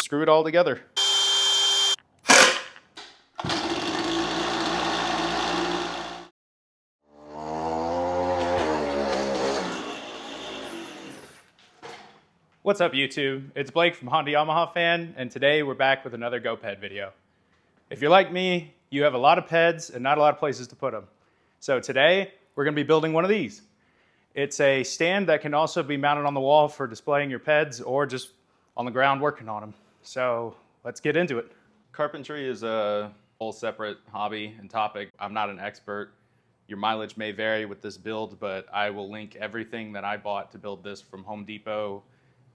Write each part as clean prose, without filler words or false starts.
screw it all together. What's up YouTube? It's Blake from Honda Yamaha Fan, and today we're back with another GoPed video. If you're like me, you have a lot of peds and not a lot of places to put them. So today we're going to be building one of these. It's a stand that can also be mounted on the wall for displaying your peds or just on the ground working on them. So let's get into it. Carpentry is a whole separate hobby and topic. I'm not an expert. Your mileage may vary with this build, but I will link everything that I bought to build this from Home Depot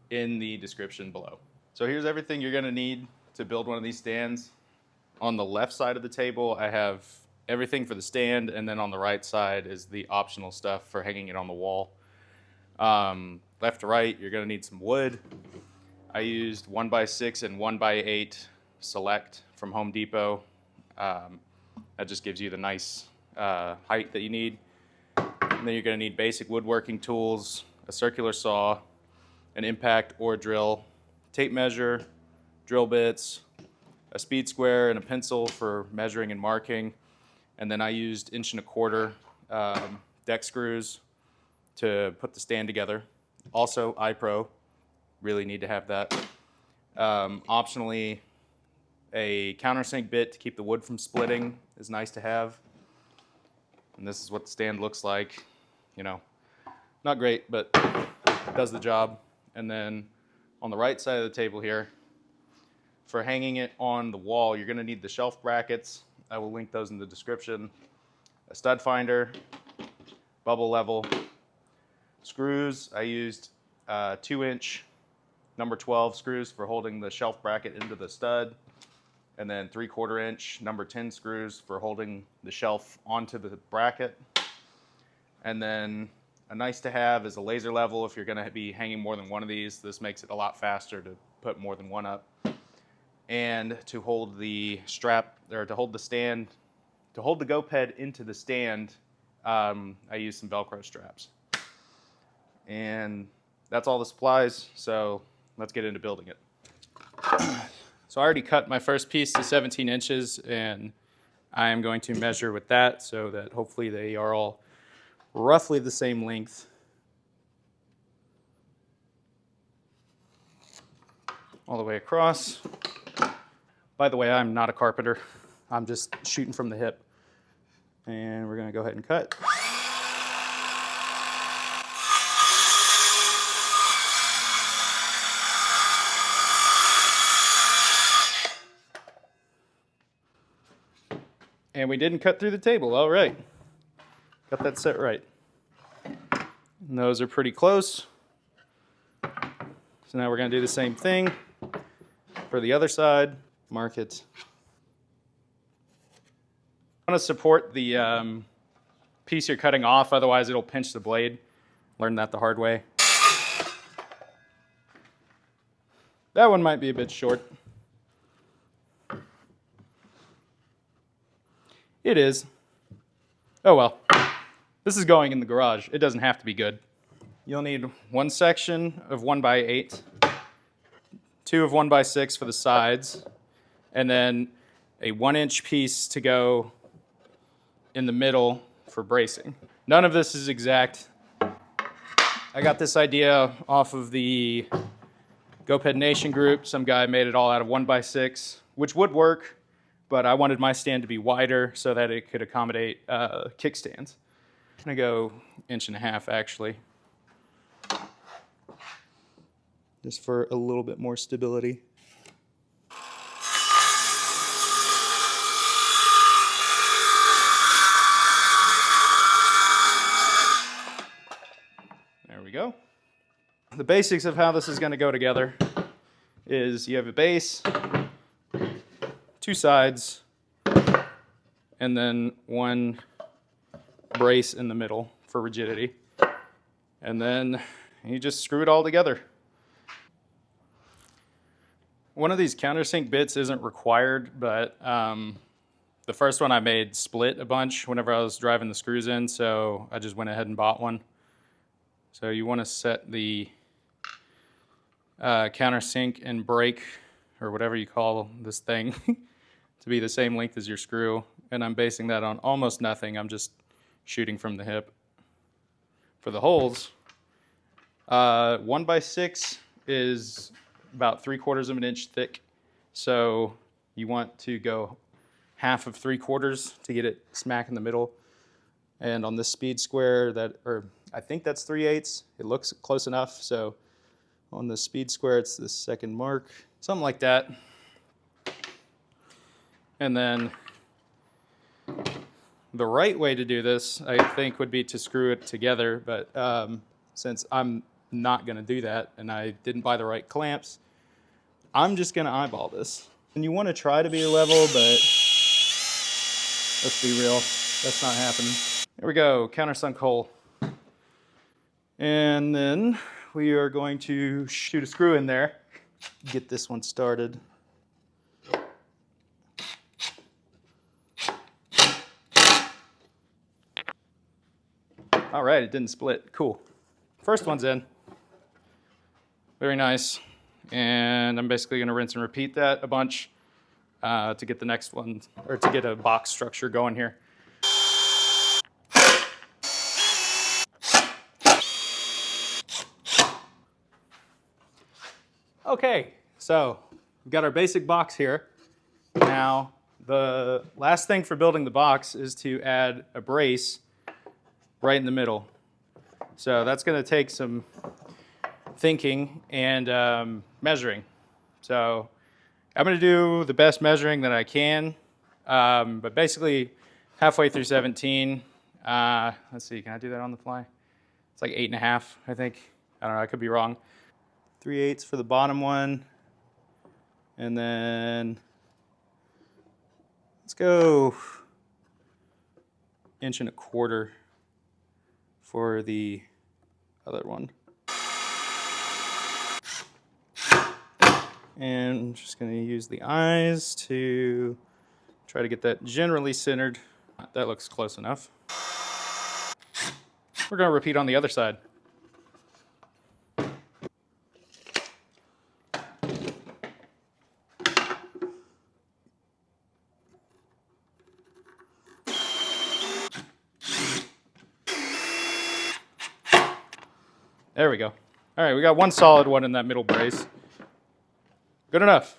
in the description below. So here's everything you're going to need to build one of these stands. On the left side of the table, I have everything for the stand, and then on the right side is the optional stuff for hanging it on the wall. Left to right, you're going to need some wood. I used 1x6 and 1x8 Select from Home Depot. That just gives you the nice height that you need. And then you're going to need basic woodworking tools, a circular saw, an impact or drill, tape measure, drill bits, a speed square, and a pencil for measuring and marking. And then I used 1.25" deck screws to put the stand together. Also iPro, really need to have that. Optionally, a countersink bit to keep the wood from splitting is nice to have. And this is what the stand looks like. You know, not great, but it does the job. And then on the right side of the table here, for hanging it on the wall, you're going to need the shelf brackets. I will link those in the description. A stud finder, bubble level, screws. I used 2-inch number 12 screws for holding the shelf bracket into the stud, and then 3/4-inch number 10 screws for holding the shelf onto the bracket. And then a nice to have is a laser level if you're going to be hanging more than one of these. This makes it a lot faster to put more than one up. And to hold the strap, or to hold the stand, to hold the GoPed into the stand, I used some Velcro straps. And that's all the supplies, so let's get into building it. So I already cut my first piece to 17 inches, and I am going to measure with that so that hopefully they are all roughly the same length. All the way across. By the way, I'm not a carpenter. I'm just shooting from the hip. And we're going to go ahead and cut. And we didn't cut through the table. All right. Got that set right. And those are pretty close. So now we're going to do the same thing for the other side. Mark it. I want to support the piece you're cutting off, otherwise it'll pinch the blade. Learned that the hard way. That one might be a bit short. It is. Oh well. This is going in the garage. It doesn't have to be good. You'll need one section of 1x8, 2 of 1x6 for the sides, and then a 1-inch piece to go in the middle for bracing. None of this is exact. I got this idea off of the GoPed Nation group. Some guy made it all out of 1x6, which would work, but I wanted my stand to be wider so that it could accommodate kickstands. I'm gonna go 1.5 inches actually, just for a little bit more stability. There we go. The basics of how this is gonna go together is you have a base, 2 sides, and then 1 brace in the middle for rigidity. And then you just screw it all together. One of these countersink bits isn't required, but the first one I made split a bunch whenever I was driving the screws in, so I just went ahead and bought one. So you want to set the countersink and brake or whatever you call this thing, to be the same length as your screw. And I'm basing that on almost nothing. I'm just shooting from the hip. For the holes, 1x6 is about 3/4 of an inch thick. So you want to go half of 3/4 to get it smack in the middle. And on this speed square, I think that's 3/8. It looks close enough. So on the speed square, it's the second mark, something like that. And then the right way to do this, I think, would be to screw it together. But since I'm not going to do that and I didn't buy the right clamps, I'm just going to eyeball this. And you want to try to be level, but let's be real, that's not happening. There we go, countersunk hole. And then we are going to shoot a screw in there, get this one started. All right, it didn't split, cool. First one's in, very nice. And I'm basically gonna rinse and repeat that a bunch to get the next one, or to get a box structure going here. Okay, so we've got our basic box here. Now, the last thing for building the box is to add a brace right in the middle. So that's gonna take some thinking and measuring. So I'm gonna do the best measuring that I can, but basically halfway through 17, let's see, can I do that on the fly? It's like 8.5, I think. I don't know, I could be wrong. 3/8 for the bottom one. And then let's go 1.25 inches for the other one. And I'm just going to use the eyes to try to get that generally centered. That looks close enough. We're going to repeat on the other side. There we go. All right, we got one solid one in that middle brace. Good enough.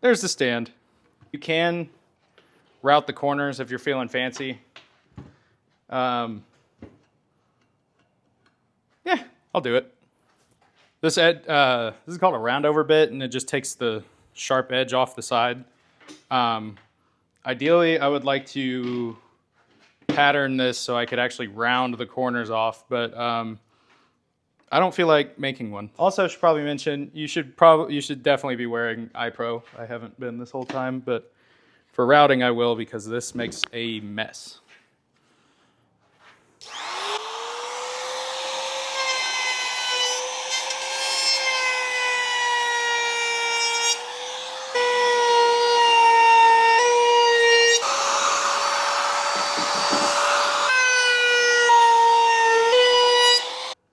There's the stand. You can route the corners if you're feeling fancy. Yeah, I'll do it. This is called a roundover bit, and it just takes the sharp edge off the side. Ideally, I would like to pattern this so I could actually round the corners off, but I don't feel like making one. Also, I should probably mention, you should definitely be wearing eye pro. I haven't been this whole time, but for routing I will, because this makes a mess.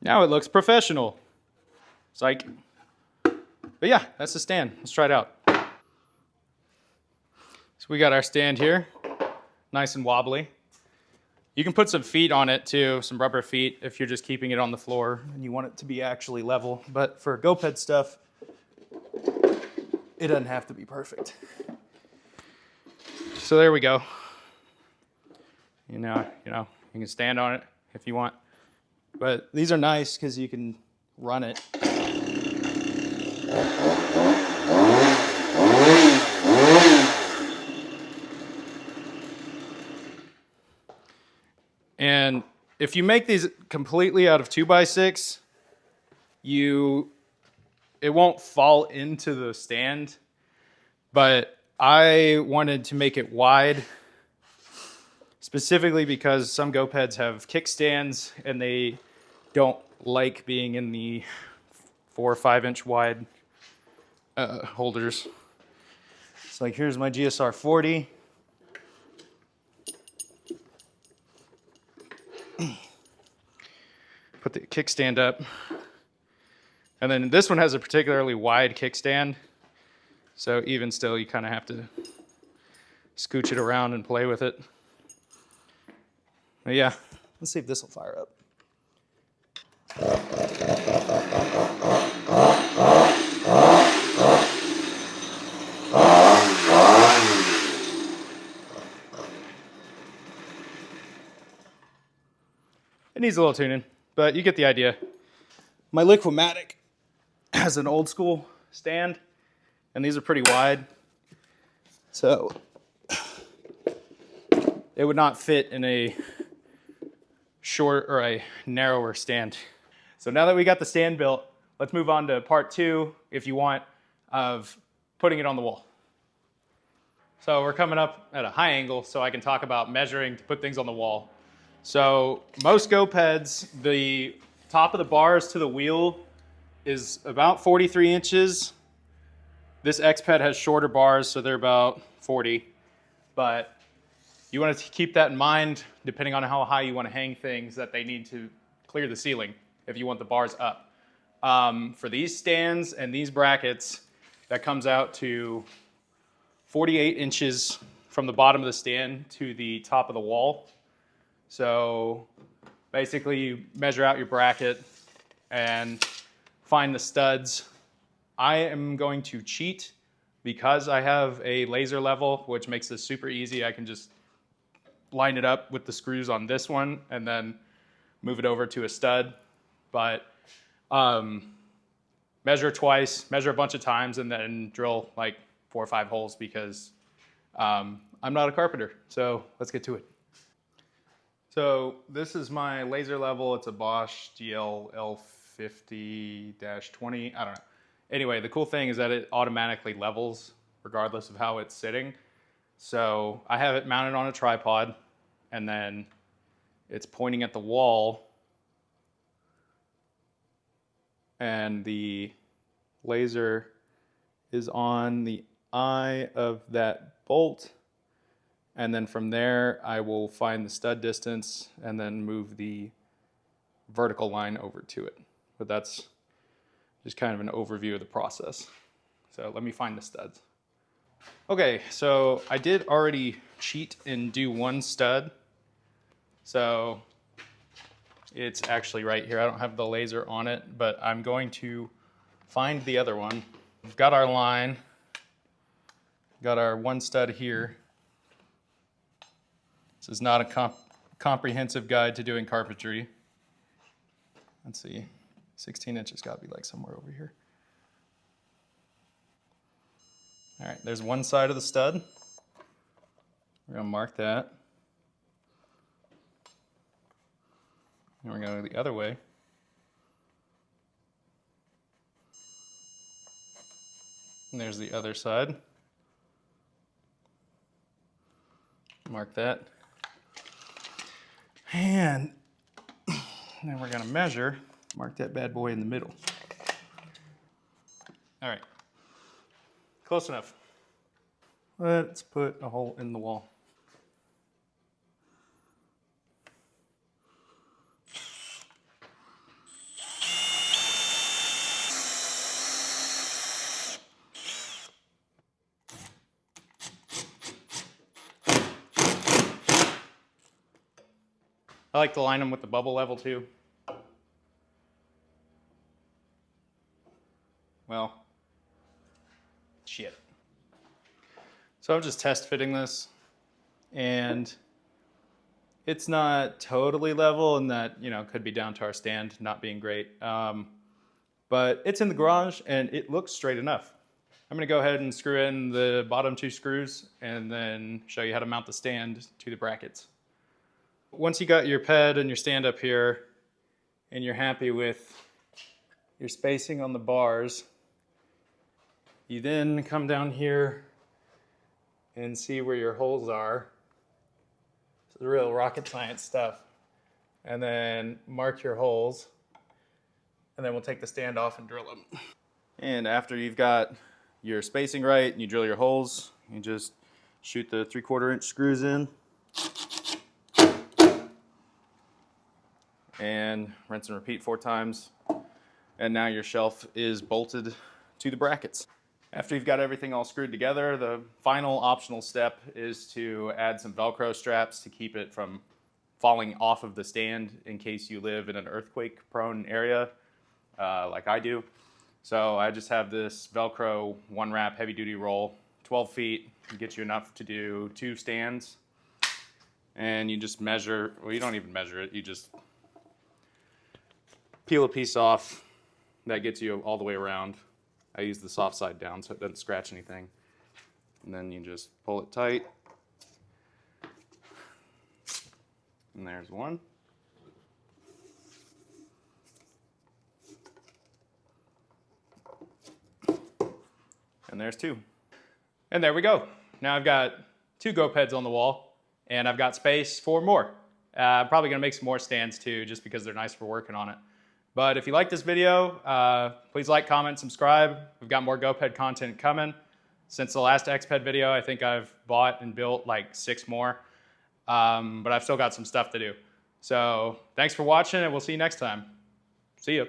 Now it looks professional. Psych. But yeah, that's the stand. Let's try it out. So we got our stand here, nice and wobbly. You can put some feet on it too, some rubber feet, if you're just keeping it on the floor and you want it to be actually level. But for GoPed stuff, it doesn't have to be perfect. So there we go. You know, you can stand on it if you want. But these are nice because you can run it. And if you make these completely out of 2x6, it won't fall into the stand. But I wanted to make it wide, specifically because some GoPeds have kickstands and they don't like being in the 4 or 5 inch wide holders. It's like, here's my GSR 40. Put the kickstand up. And then this one has a particularly wide kickstand. So even still, you kind of have to scooch it around and play with it. But yeah, let's see if this will fire up. It needs a little tuning, but you get the idea. My Liquimatic has an old school stand, and these are pretty wide. So it would not fit in a short or a narrower stand. So now that we got the stand built, let's move on to part 2, if you want, of putting it on the wall. So we're coming up at a high angle so I can talk about measuring to put things on the wall. So most Gopeds, the top of the bars to the wheel is about 43 inches. This Xped has shorter bars, so they're about 40. But you want to keep that in mind, depending on how high you want to hang things, that they need to clear the ceiling if you want the bars up. For these stands and these brackets, that comes out to 48 inches from the bottom of the stand to the top of the wall. So basically you measure out your bracket and find the studs. I am going to cheat because I have a laser level, which makes this super easy. I can just line it up with the screws on this one and then move it over to a stud. But measure twice, measure a bunch of times, and then drill like 4 or 5 holes because I'm not a carpenter. So let's get to it. So this is my laser level. It's a Bosch GL L50-20, I don't know. Anyway, the cool thing is that it automatically levels regardless of how it's sitting. So I have it mounted on a tripod and then it's pointing at the wall and the laser is on the eye of that bolt. And then from there, I will find the stud distance and then move the vertical line over to it. But that's just kind of an overview of the process. So let me find the studs. Okay, so I did already cheat and do one stud. So it's actually right here. I don't have the laser on it, but I'm going to find the other one. We've got our line, got our one stud here. This is not a comprehensive guide to doing carpentry. Let's see, 16 inches got to be like somewhere over here. All right, there's one side of the stud. We're gonna mark that. And we're gonna go the other way. And there's the other side. Mark that. And then we're gonna measure, mark that bad boy in the middle. All right, close enough. Let's put a hole in the wall. I like to line them with the bubble level too. Well, shit. So I'm just test fitting this, and it's not totally level, and that, you know, could be down to our stand not being great. But it's in the garage and it looks straight enough. I'm gonna go ahead and screw in the bottom 2 screws and then show you how to mount the stand to the brackets. Once you got your ped and your stand up here and you're happy with your spacing on the bars, you then come down here and see where your holes are. It's real rocket science stuff. And then mark your holes, and then we'll take the stand off and drill them. And after you've got your spacing right and you drill your holes, you just shoot the 3/4 inch screws in and rinse and repeat 4 times. And now your shelf is bolted to the brackets. After you've got everything all screwed together, the final optional step is to add some Velcro straps to keep it from falling off of the stand in case you live in an earthquake-prone area like I do. So I just have this Velcro 1-wrap heavy-duty roll, 12 feet, gets you enough to do 2 stands. And you just measure, well, you don't even measure it, you just peel a piece off. That gets you all the way around. I use the soft side down so it doesn't scratch anything. And then you just pull it tight. And there's one. And there's 2. And there we go. Now I've got 2 Gopeds on the wall, and I've got space for more. I'm probably gonna make some more stands too, just because they're nice for working on it. But if you like this video, please like, comment, subscribe. We've got more GoPed content coming. Since the last XPed video, I think I've bought and built like 6 more, but I've still got some stuff to do. So thanks for watching, and we'll see you next time. See ya.